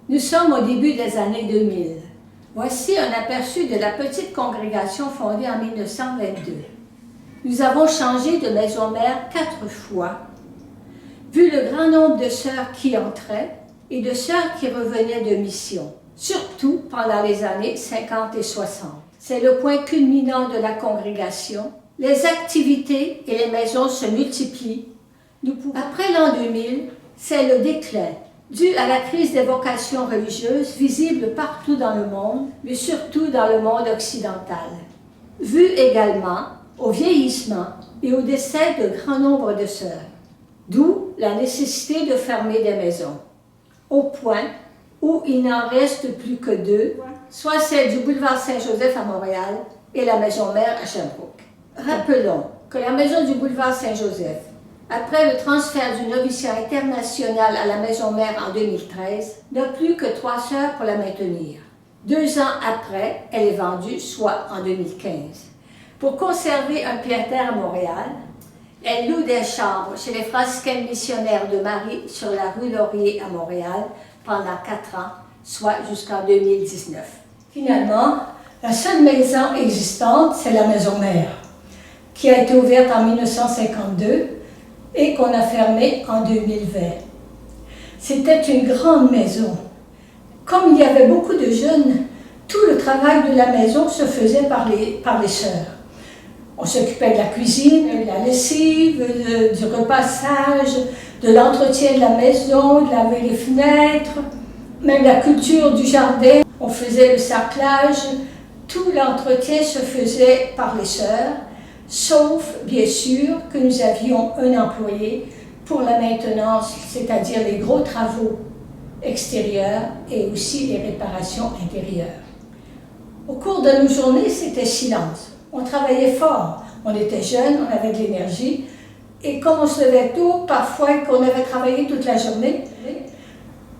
Nous sommes au début des années 2000. Voici un aperçu de la petite congrégation fondée en 1922. Nous avons changé de maison mère 4 fois, vu le grand nombre de sœurs qui entraient et de sœurs qui revenaient de mission, surtout pendant les années 50 et 60. C'est le point culminant de la congrégation. Les activités et les maisons se multiplient. Après l'an 2000, c'est le déclin, dû à la crise des vocations religieuses visible partout dans le monde, mais surtout dans le monde occidental. Vu également au vieillissement et au décès de grand nombre de sœurs, d'où la nécessité de fermer des maisons, au point où il n'en reste plus que 2, soit celle du boulevard Saint-Joseph à Montréal et la maison mère à Sherbrooke. Rappelons que la maison du boulevard Saint-Joseph, après le transfert du noviciat international à la maison mère en 2013, n'a plus que 3 sœurs pour la maintenir. 2 ans après, elle est vendue, soit en 2015. Pour conserver un pied-à-terre à Montréal, elle loue des chambres chez les franciscaines missionnaires de Marie sur la rue Laurier à Montréal pendant 4 ans, soit jusqu'en 2019. Finalement, la seule maison existante, c'est la maison mère, qui a été ouverte en 1952 et qu'on a fermée en 2020. C'était une grande maison. Comme il y avait beaucoup de jeunes, tout le travail de la maison se faisait par les sœurs. On s'occupait de la cuisine, de la lessive, du repassage, de l'entretien de la maison, de laver les fenêtres, même la culture du jardin. On faisait le sarclage. Tout l'entretien se faisait par les sœurs, sauf, bien sûr, que nous avions un employé pour la maintenance, c'est-à-dire les gros travaux extérieurs et aussi les réparations intérieures. Au cours de nos journées, c'était silence. On travaillait fort, on était jeunes, on avait de l'énergie, et comme on se levait tôt, parfois qu'on avait travaillé toute la journée,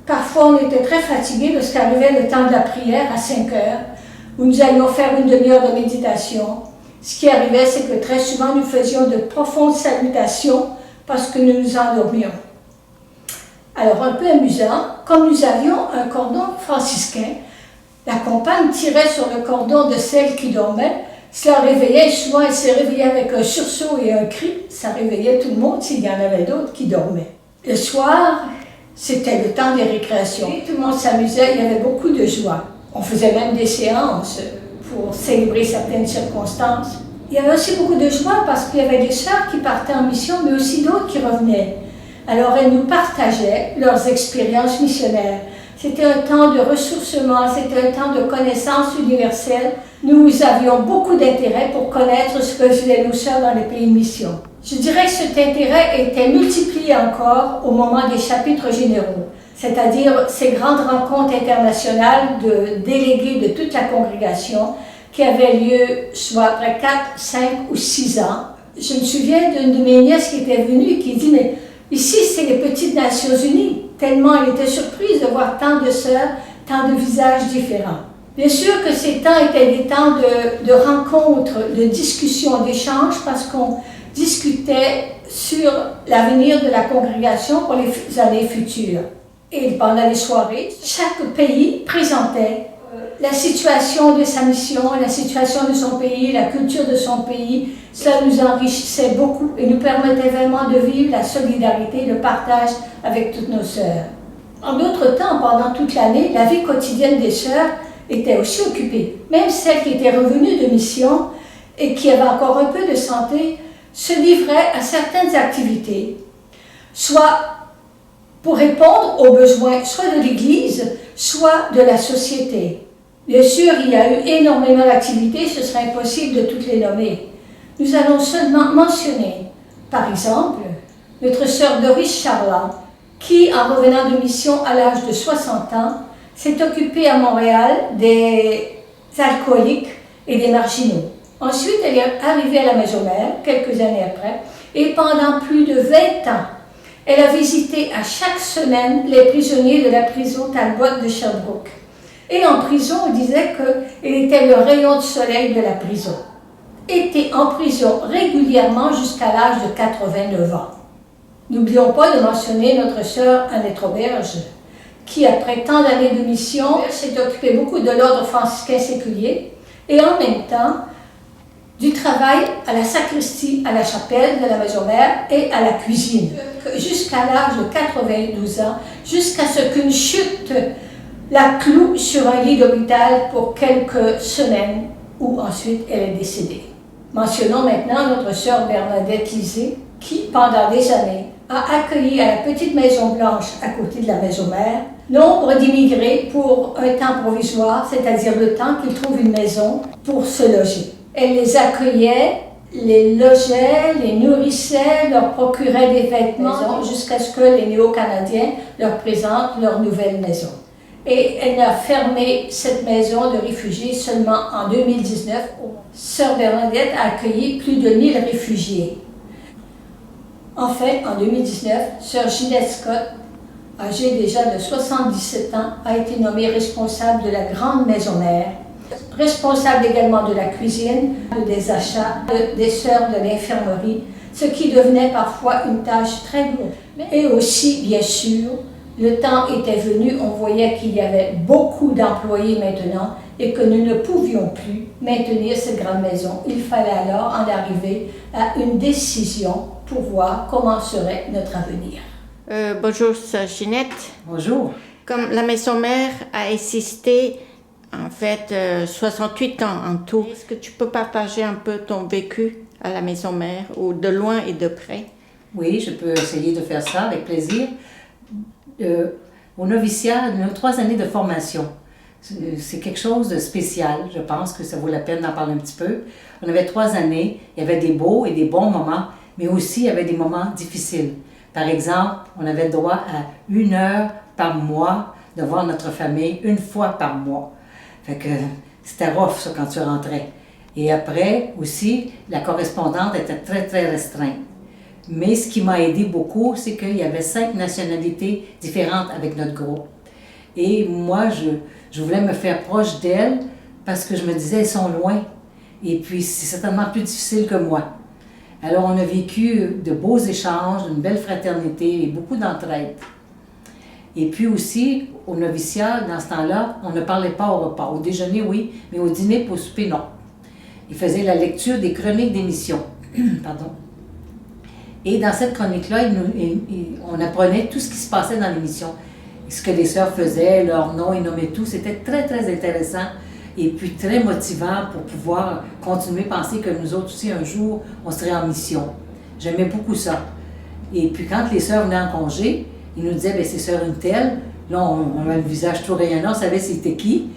parfois on était très fatigués lorsqu'arrivait le temps de la prière à 5 heures, où nous allions faire une demi-heure de méditation. Ce qui arrivait, c'est que très souvent nous faisions de profondes salutations parce que nous nous endormions. Alors, un peu amusant, comme nous avions un cordon franciscain, la compagne tirait sur le cordon de celle qui dormait. Cela réveillait, souvent elle se réveillait avec un sursaut et un cri. Ça réveillait tout le monde s'il y en avait d'autres qui dormaient. Le soir, c'était le temps des récréations. Et tout le monde s'amusait, il y avait beaucoup de joie. On faisait même des séances pour célébrer certaines circonstances. Il y avait aussi beaucoup de joie parce qu'il y avait des sœurs qui partaient en mission, mais aussi d'autres qui revenaient. Alors elles nous partageaient leurs expériences missionnaires. C'était un temps de ressourcement, c'était un temps de connaissance universelle. Nous avions beaucoup d'intérêt pour connaître ce que faisaient nos sœurs dans les pays de mission. Je dirais que cet intérêt était multiplié encore au moment des chapitres généraux, c'est-à-dire ces grandes rencontres internationales de délégués de toute la congrégation qui avaient lieu soit après 4, 5 ou 6 ans. Je me souviens d'une de mes nièces qui était venue et qui dit « Mais ici, c'est les petites Nations Unies ». Tellement elle était surprise de voir tant de sœurs, tant de visages différents. Bien sûr que ces temps étaient des temps de rencontres, de discussions, d'échanges, parce qu'on discutait sur l'avenir de la congrégation pour les années futures. Et pendant les soirées, chaque pays présentait la situation de sa mission, la situation de son pays, la culture de son pays. Cela nous enrichissait beaucoup et nous permettait vraiment de vivre la solidarité, le partage avec toutes nos sœurs. En d'autres temps, pendant toute l'année, la vie quotidienne des sœurs étaient aussi occupées. Même celles qui étaient revenues de mission et qui avaient encore un peu de santé se livraient à certaines activités, soit pour répondre aux besoins soit de l'Église, soit de la société. Bien sûr, il y a eu énormément d'activités, ce serait impossible de toutes les nommer. Nous allons seulement mentionner, par exemple, notre sœur Doris Charland, qui, en revenant de mission à l'âge de 60 ans, s'est occupée à Montréal des alcooliques et des marginaux. Ensuite, elle est arrivée à la Maison Mère, quelques années après, et pendant plus de 20 ans, elle a visité à chaque semaine les prisonniers de la prison Talbot de Sherbrooke. Et en prison, on disait qu'elle était le rayon de soleil de la prison. Était en prison régulièrement jusqu'à l'âge de 89 ans. N'oublions pas de mentionner notre sœur Annette Roberge, qui, après tant d'années de mission, s'est occupée beaucoup de l'ordre franciscain séculier et en même temps du travail à la sacristie, à la chapelle de la Maison Mère et à la cuisine. Jusqu'à l'âge de 92 ans, jusqu'à ce qu'une chute la cloue sur un lit d'hôpital pour quelques semaines, où ensuite elle est décédée. Mentionnons maintenant notre sœur Bernadette Lisée, qui, pendant des années, a accueilli à la petite Maison Blanche, à côté de la Maison Mère, nombre d'immigrés pour un temps provisoire, c'est-à-dire le temps qu'ils trouvent une maison pour se loger. Elle les accueillait, les logeait, les nourrissait, leur procurait des vêtements jusqu'à ce que les Néo-Canadiens leur présentent leur nouvelle maison. Et elle a fermé cette maison de réfugiés seulement en 2019. Sœur Bernadette a accueilli plus de 1000 réfugiés. Enfin, en 2019, Sœur Ginette Scott, âgée déjà de 77 ans, a été nommée responsable de la Grande Maison Mère, responsable également de la cuisine, des achats, des sœurs de l'infirmerie, ce qui devenait parfois une tâche très lourde. Et aussi, bien sûr, le temps était venu, on voyait qu'il y avait beaucoup d'employés maintenant et que nous ne pouvions plus maintenir cette grande maison. Il fallait alors en arriver à une décision pour voir comment serait notre avenir. Bonjour, sœur Ginette. Bonjour. Comme la Maison Mère a existé, en fait, 68 ans en tout, est-ce que tu peux partager un peu ton vécu à la Maison Mère, ou de loin et de près? Oui, je peux essayer de faire ça avec plaisir. Au noviciat, nous avons 3 années de formation. C'est quelque chose de spécial. Je pense que ça vaut la peine d'en parler un petit peu. On avait 3 années. Il y avait des beaux et des bons moments, mais aussi il y avait des moments difficiles. Par exemple, on avait le droit à 1 heure par mois de voir notre famille 1 fois par mois. Fait que c'était rough, ça, quand tu rentrais. Et après, aussi, la correspondance était très, très restreinte. Mais ce qui m'a aidé beaucoup, c'est qu'il y avait 5 nationalités différentes avec notre groupe. Et moi, je voulais me faire proche d'elles parce que je me disais, elles sont loin. Et puis, c'est certainement plus difficile que moi. Alors, on a vécu de beaux échanges, une belle fraternité et beaucoup d'entraide. Et puis aussi, au noviciat, dans ce temps-là, on ne parlait pas au repas. Au déjeuner, oui, mais au dîner, pour souper, non. Ils faisaient la lecture des chroniques d'émission. Pardon. Et dans cette chronique-là, on apprenait tout ce qui se passait dans l'émission. Ce que les sœurs faisaient, leur nom, ils nommaient tout. C'était très, très intéressant et puis très motivant pour pouvoir continuer à penser que nous autres aussi, un jour, on serait en mission. J'aimais beaucoup ça. Et puis quand les sœurs venaient en congé, ils nous disaient, bien, c'est sœur une telle. Là, on avait le visage tout rayonnant, on savait c'était qui,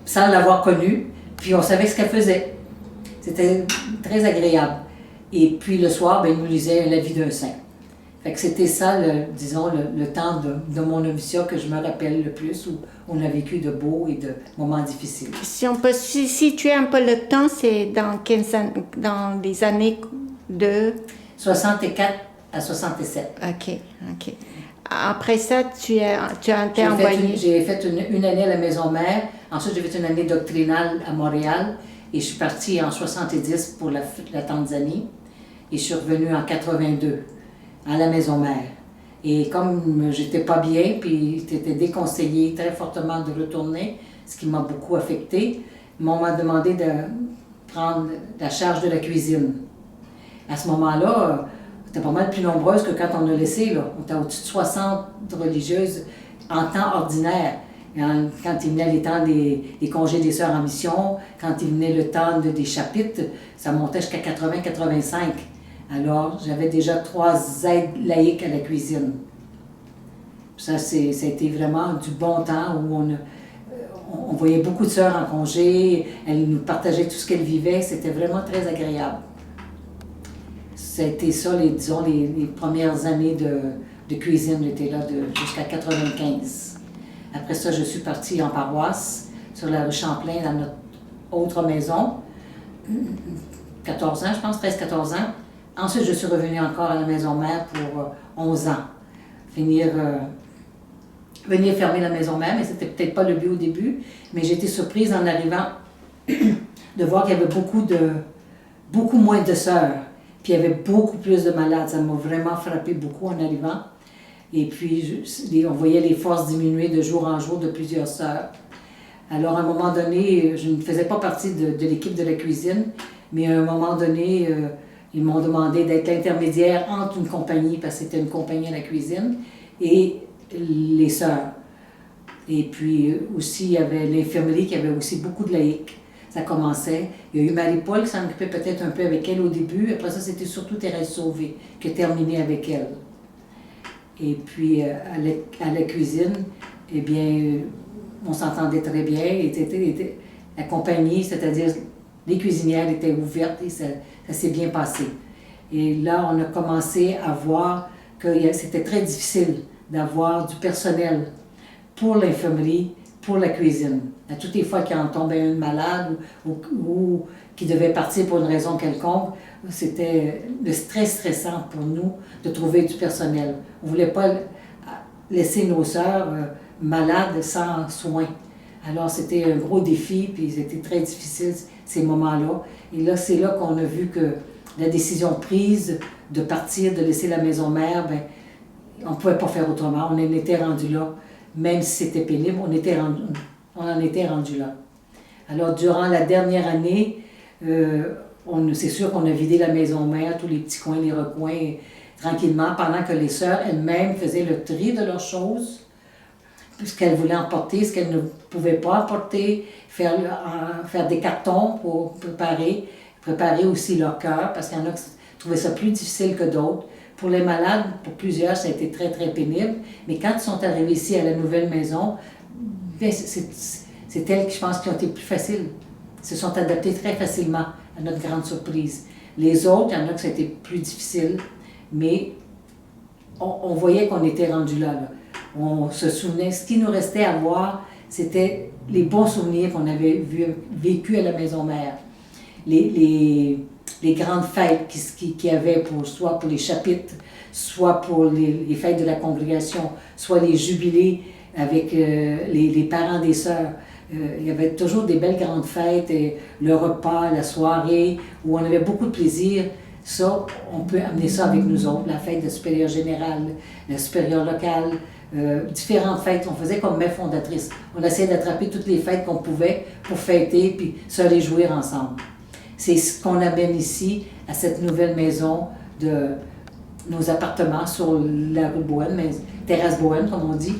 sans l'avoir connue, puis on savait ce qu'elle faisait. C'était très agréable. Et puis le soir, ben, il nous lisait la vie d'un saint. Fait que c'était ça, disons, le temps de mon noviciat que je me rappelle le plus, où on a vécu de beaux et de moments difficiles. Si on peut situer un peu le temps, c'est dans les années de... 64 à 67. OK. Après ça, tu as été envoyé... J'ai fait une année à la Maison Mère. Ensuite, j'ai fait une année doctrinale à Montréal. Et je suis partie en 70 pour la Tanzanie. Et je suis revenue en 82 à la Maison Mère. Et comme j'étais pas bien, puis j'étais déconseillée très fortement de retourner, ce qui m'a beaucoup affectée, on m'a demandé de prendre la charge de la cuisine. À ce moment-là, c'était pas mal plus nombreuse que quand on a laissé. Là. On était au-dessus de 60 religieuses en temps ordinaire. Quand il venait les temps des congés des sœurs en mission, quand il venait le temps des chapitres, ça montait jusqu'à 80-85. Alors, j'avais déjà 3 aides laïques à la cuisine. Ça a été vraiment du bon temps où on voyait beaucoup de sœurs en congé, elles nous partageaient tout ce qu'elles vivaient, c'était vraiment très agréable. Ça a été ça, disons, les premières années de cuisine, j'étais là jusqu'à 95. Après ça, je suis partie en paroisse, sur la rue Champlain, dans notre autre maison. 14 ans, je pense, 13-14 ans. Ensuite, je suis revenue encore à la maison mère pour 11 ans. Venir fermer la maison mère, mais c'était peut-être pas le but au début. Mais j'ai été surprise en arrivant de voir qu'il y avait beaucoup moins de sœurs. Puis il y avait beaucoup plus de malades. Ça m'a vraiment frappé beaucoup en arrivant. Et puis, on voyait les forces diminuer de jour en jour de plusieurs sœurs. Alors, à un moment donné, je ne faisais pas partie de l'équipe de la cuisine, mais à un moment donné, ils m'ont demandé d'être l'intermédiaire entre une compagnie, parce que c'était une compagnie à la cuisine, et les sœurs. Et puis aussi, il y avait l'infirmerie qui avait aussi beaucoup de laïcs. Ça commençait. Il y a eu Marie-Paul qui s'en occupait peut-être un peu avec elle au début. Après ça, c'était surtout Thérèse Sauvé qui a terminé avec elle. Et puis, à la cuisine, eh bien, on s'entendait très bien. La compagnie, c'est-à-dire les cuisinières étaient ouvertes et ça s'est bien passé. Et là, on a commencé à voir que c'était très difficile d'avoir du personnel pour l'infirmerie, pour la cuisine. À toutes les fois qu'il en tombait un malade ou qui devait partir pour une raison quelconque, c'était le stressant pour nous de trouver du personnel. On ne voulait pas laisser nos sœurs malades sans soins. Alors c'était un gros défi, puis c'était très difficile ces moments-là. Et là, c'est là qu'on a vu que la décision prise de partir, de laisser la maison mère, ben, on ne pouvait pas faire autrement. On en était rendu là. Même si c'était pénible, on en était rendu là. Alors, durant la dernière année, c'est sûr qu'on a vidé la maison mère, tous les petits coins, les recoins, tranquillement, pendant que les sœurs elles-mêmes faisaient le tri de leurs choses, ce qu'elles voulaient emporter, ce qu'elles ne pouvaient pas emporter, faire des cartons pour préparer aussi leur cœur, parce qu'il y en a qui trouvaient ça plus difficile que d'autres. Pour les malades, pour plusieurs, ça a été très, très pénible. Mais quand ils sont arrivés ici à la nouvelle maison, bien, c'est elles, je pense, qui ont été plus faciles. Ils se sont adaptés très facilement, à notre grande surprise. Les autres, il y en a que ça a été plus difficile, mais on voyait qu'on était rendu là. On se souvenait. Ce qui nous restait à voir, c'était les bons souvenirs qu'on avait vécus à la maison mère. Les grandes fêtes qu'il y avait soit pour les chapitres, soit pour les fêtes de la congrégation, soit les jubilés avec les parents des sœurs. Il y avait toujours des belles grandes fêtes, et le repas, la soirée, où on avait beaucoup de plaisir. Ça, on peut amener ça avec nous autres, la fête de supérieur général, la supérieure locale, différentes fêtes. On faisait comme mère fondatrice. On essayait d'attraper toutes les fêtes qu'on pouvait pour fêter puis se réjouir ensemble. C'est ce qu'on amène ici, à cette nouvelle maison de nos appartements sur la rue Bohème, mais terrasse Bohème, comme on dit.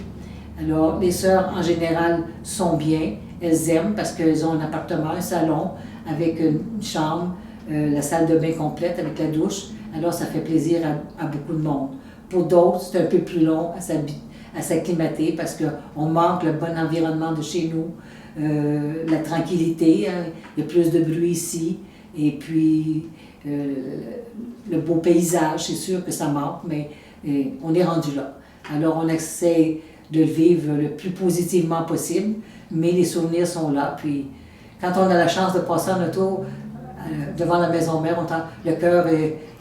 Alors, les sœurs, en général, sont bien. Elles aiment parce qu'elles ont un appartement, un salon avec une chambre, la salle de bain complète avec la douche. Alors, ça fait plaisir à beaucoup de monde. Pour d'autres, c'est un peu plus long à s'acclimater parce qu'on manque le bon environnement de chez nous, la tranquillité. Hein. Il y a plus de bruit ici. Et puis, le beau paysage, c'est sûr que ça manque, mais on est rendu là. Alors, on essaie de le vivre le plus positivement possible, mais les souvenirs sont là. Puis, quand on a la chance de passer en auto devant la maison mère, le cœur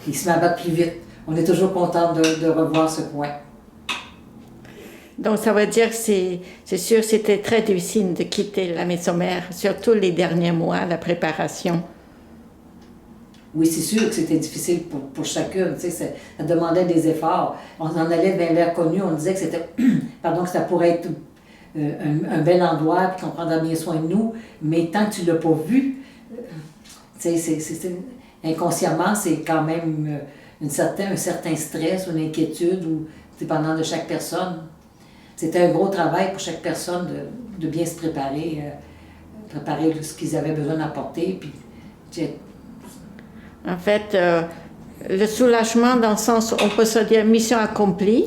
il se met à battre plus vite. On est toujours content de revoir ce coin. Donc, ça veut dire que c'est sûr c'était très difficile de quitter la maison mère, surtout les derniers mois, la préparation. Oui, c'est sûr que c'était difficile pour chacune. Tu sais, ça demandait des efforts. On en allait vers l'air connu, on disait que c'était, que ça pourrait être un bel endroit, puis qu'on prendrait bien soin de nous, mais tant que tu ne l'as pas vu, tu sais, inconsciemment, c'est quand même un certain stress ou une inquiétude, ou dépendant de chaque personne. c'était un gros travail pour chaque personne de bien se préparer, préparer ce qu'ils avaient besoin d'apporter. Puis, En fait, le soulagement dans le sens où on peut se dire mission accomplie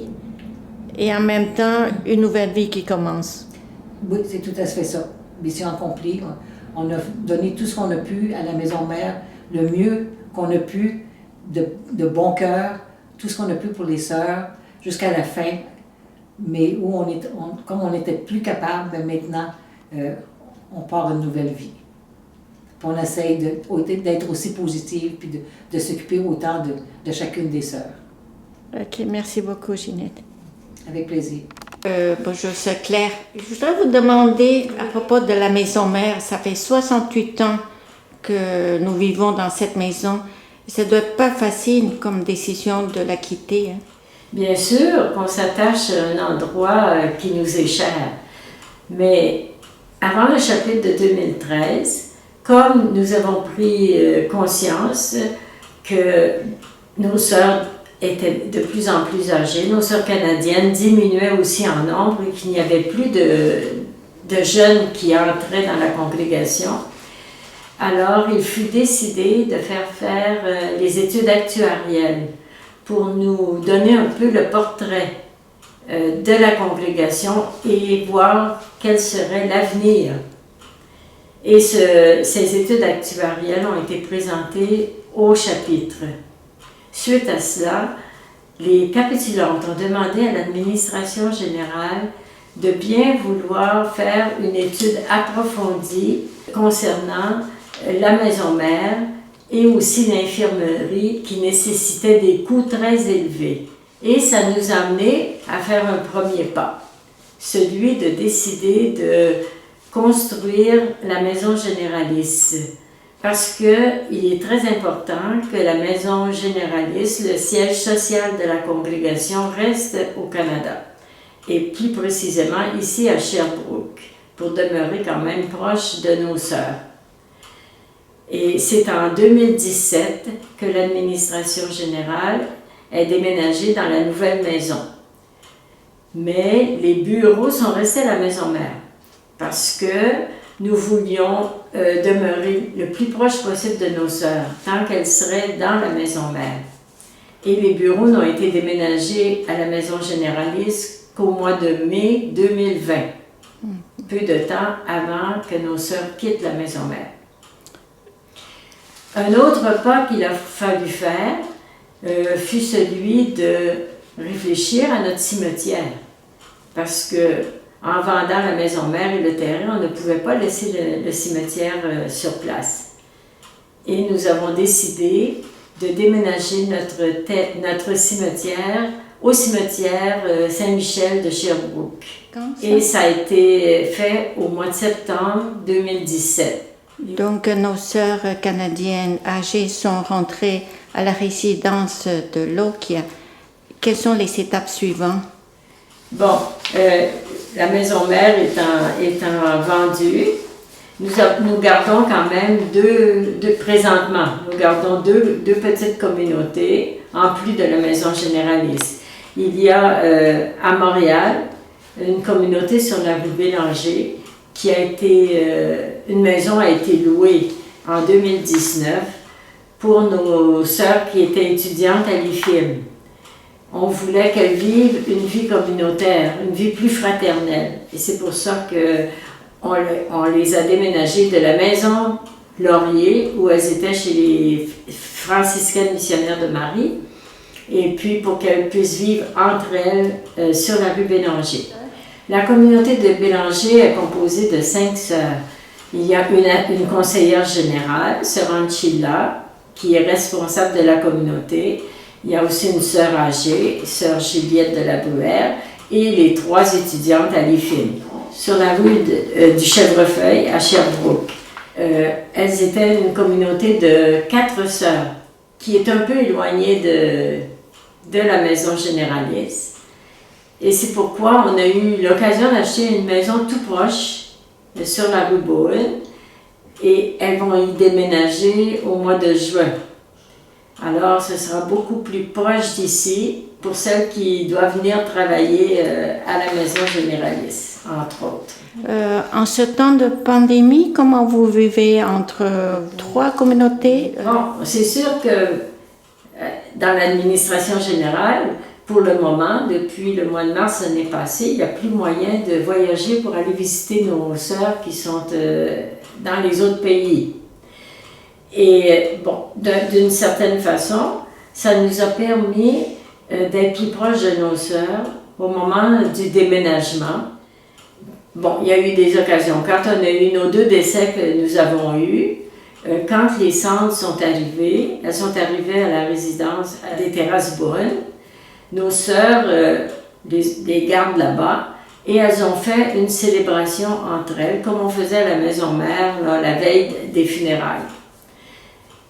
et en même temps une nouvelle vie qui commence. Oui, c'est tout à fait ça. Mission accomplie. On a donné tout ce qu'on a pu à la maison mère, le mieux qu'on a pu, de bon cœur, tout ce qu'on a pu pour les sœurs, jusqu'à la fin. Mais où comme on n'était plus capable, ben maintenant, on part une nouvelle vie. Puis on essaye d'être aussi positive, puis de s'occuper autant de chacune des sœurs. OK, merci beaucoup, Ginette. Avec plaisir. Bonjour, c'est Claire. Je voudrais vous demander à propos de la maison mère. Ça fait 68 ans que nous vivons dans cette maison. Ça ne doit être pas facile comme décision de la quitter. Hein. Bien sûr qu'on s'attache à un endroit qui nous est cher. Mais avant le chapitre de 2013, comme nous avons pris conscience que nos sœurs étaient de plus en plus âgées, nos sœurs canadiennes diminuaient aussi en nombre et qu'il n'y avait plus de jeunes qui entraient dans la congrégation, alors il fut décidé de faire les études actuarielles pour nous donner un peu le portrait de la congrégation et voir quel serait l'avenir. Et ces études actuarielles ont été présentées au chapitre. Suite à cela, les capitulantes ont demandé à l'administration générale de bien vouloir faire une étude approfondie concernant la maison mère et aussi l'infirmerie qui nécessitait des coûts très élevés. Et ça nous a amené à faire un premier pas, celui de décider de construire la maison généralice. Parce qu'il est très important que la maison généralice, le siège social de la congrégation, reste au Canada. Et plus précisément ici à Sherbrooke, pour demeurer quand même proche de nos sœurs. Et c'est en 2017 que l'administration générale est déménagée dans la nouvelle maison. Mais les bureaux sont restés à la maison mère parce que nous voulions demeurer le plus proche possible de nos sœurs, tant qu'elles seraient dans la maison mère. Et les bureaux n'ont été déménagés à la maison généraliste qu'au mois de mai 2020, peu de temps avant que nos sœurs quittent la maison mère. Un autre pas qu'il a fallu faire fut celui de réfléchir à notre cimetière, parce que en vendant la maison mère et le terrain, on ne pouvait pas laisser le cimetière sur place. Et nous avons décidé de déménager notre cimetière au cimetière Saint-Michel de Sherbrooke. Et ça a été fait au mois de septembre 2017. Donc nos sœurs canadiennes âgées sont rentrées à la résidence de Lokia. Quelles sont les étapes suivantes? Bon, la maison mère étant vendue, nous gardons quand même présentement, nous gardons deux petites communautés en plus de la maison généraliste. Il y a à Montréal une communauté sur la rue Bélanger qui a été, une maison a été louée en 2019 pour nos sœurs qui étaient étudiantes à l'IFIM. On voulait qu'elles vivent une vie communautaire, une vie plus fraternelle. Et c'est pour ça qu'on les a déménagées de la maison Laurier, où elles étaient chez les franciscaines missionnaires de Marie, et puis pour qu'elles puissent vivre entre elles sur la rue Bélanger. La communauté de Bélanger est composée de 5 sœurs. Il y a une conseillère générale, sœur Anchilla, qui est responsable de la communauté. Il y a aussi une sœur âgée, sœur Juliette de la Bruère, et les 3 étudiantes à l'IFIM, sur la rue du Chèvrefeuille à Sherbrooke. Elles étaient une communauté de 4 sœurs, qui est un peu éloignée de la maison généraliste. Et c'est pourquoi on a eu l'occasion d'acheter une maison tout proche, sur la rue Bowen, et elles vont y déménager au mois de juin. Alors, ce sera beaucoup plus proche d'ici pour celles qui doivent venir travailler à la maison généraliste, entre autres. En ce temps de pandémie, comment vous vivez entre trois communautés? Bon, c'est sûr que dans l'administration générale, pour le moment, depuis le mois de mars l'année passée, il n'y a plus moyen de voyager pour aller visiter nos sœurs qui sont dans les autres pays. Et bon, d'une certaine façon, ça nous a permis d'être plus proches de nos sœurs au moment du déménagement. Bon, il y a eu des occasions. Quand on a eu nos 2 décès que nous avons eus, quand les centres sont arrivées, elles sont arrivées à la résidence des Terrasses Brune. Nos sœurs les gardent là-bas et elles ont fait une célébration entre elles, comme on faisait à la maison mère là, la veille des funérailles.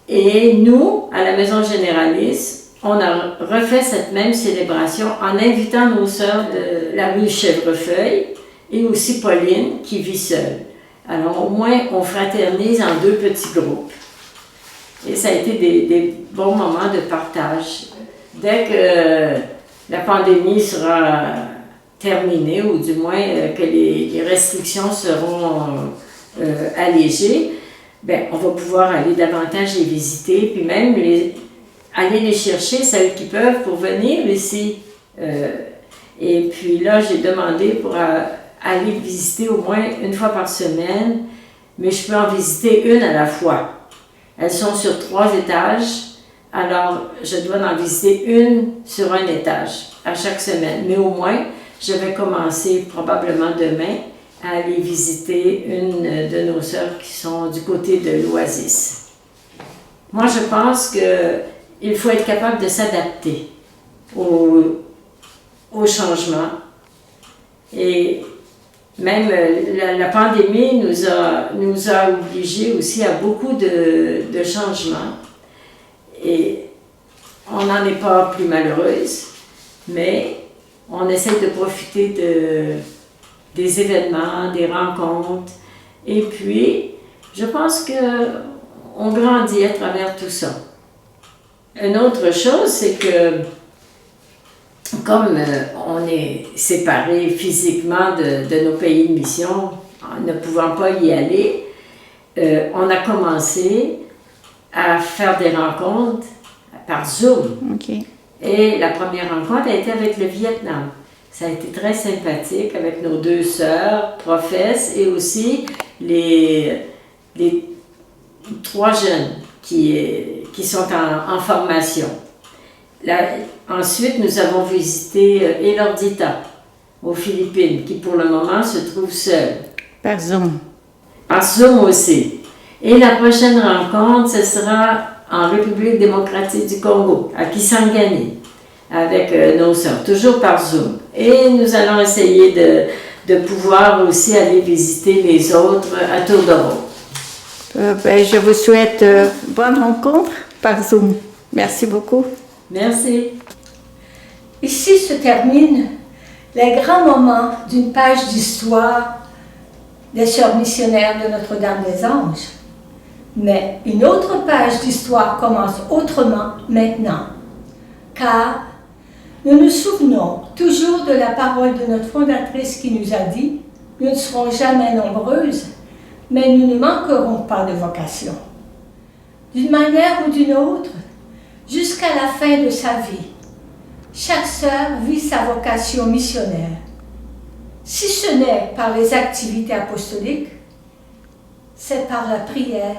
Et nous, à la maison généraliste, on a refait cette même célébration en invitant nos sœurs de la rue Chèvrefeuille et aussi Pauline qui vit seule. Alors au moins, on fraternise en 2 petits groupes. Et ça a été des bons moments de partage. Dès que la pandémie sera terminée, ou du moins que les restrictions seront allégées, ben, on va pouvoir aller davantage les visiter, puis même aller les chercher, celles qui peuvent, pour venir ici. Et puis là, j'ai demandé pour aller visiter au moins 1 fois par semaine, mais je peux en visiter 1 à la fois. Elles sont sur 3 étages, alors je dois en visiter 1 sur un étage à chaque semaine. Mais au moins, je vais commencer probablement demain à aller visiter une de nos sœurs qui sont du côté de l'Oasis. Moi, je pense qu'il faut être capable de s'adapter au changement. Et même la pandémie nous a obligés aussi à beaucoup de changements. Et on n'en est pas plus malheureuse, mais on essaie de profiter des événements, des rencontres. Et puis, je pense qu'on grandit à travers tout ça. Une autre chose, c'est que comme on est séparés physiquement de nos pays de mission, ne pouvant pas y aller, on a commencé à faire des rencontres par Zoom. Okay. Et la première rencontre a été avec le Vietnam. Ça a été très sympathique avec nos 2 sœurs, professes, et aussi les 3 jeunes qui sont en formation. Ensuite, nous avons visité Elordita, aux Philippines, qui pour le moment se trouve seule. Par Zoom. Par Zoom aussi. Et la prochaine rencontre, ce sera en République démocratique du Congo, à Kisangani, avec nos sœurs, toujours par Zoom. Et nous allons essayer de pouvoir aussi aller visiter les autres à tour de rôle. Je vous souhaite bonne rencontre par Zoom. Merci beaucoup. Merci. Ici se termine les grands moments d'une page d'histoire des sœurs missionnaires de Notre-Dame-des-Anges. Mais une autre page d'histoire commence autrement maintenant, car nous nous souvenons toujours de la parole de notre fondatrice qui nous a dit « Nous ne serons jamais nombreuses, mais nous ne manquerons pas de vocation. » D'une manière ou d'une autre, jusqu'à la fin de sa vie, chaque sœur vit sa vocation missionnaire. Si ce n'est par les activités apostoliques, c'est par la prière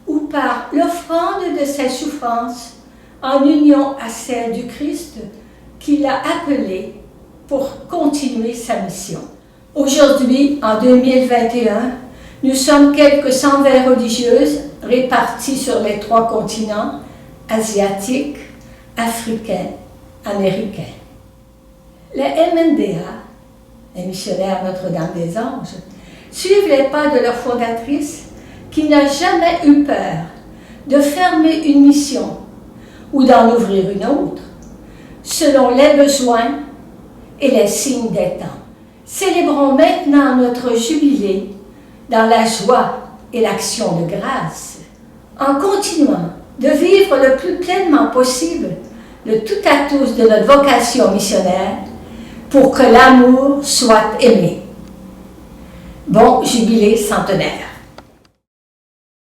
ou par l'offrande de ses souffrances en union à celle du Christ qui l'a appelée pour continuer sa mission. Aujourd'hui, en 2021, nous sommes quelques 120 religieuses réparties sur les 3 continents, asiatiques, africains, américains. Les MNDA, les missionnaires Notre-Dame-des-Anges, suivent les pas de leur fondatrice qui n'a jamais eu peur de fermer une mission ou d'en ouvrir une autre, selon les besoins et les signes des temps. Célébrons maintenant notre jubilé dans la joie et l'action de grâce, en continuant de vivre le plus pleinement possible le tout à tous de notre vocation missionnaire pour que l'amour soit aimé. Bon jubilé centenaire.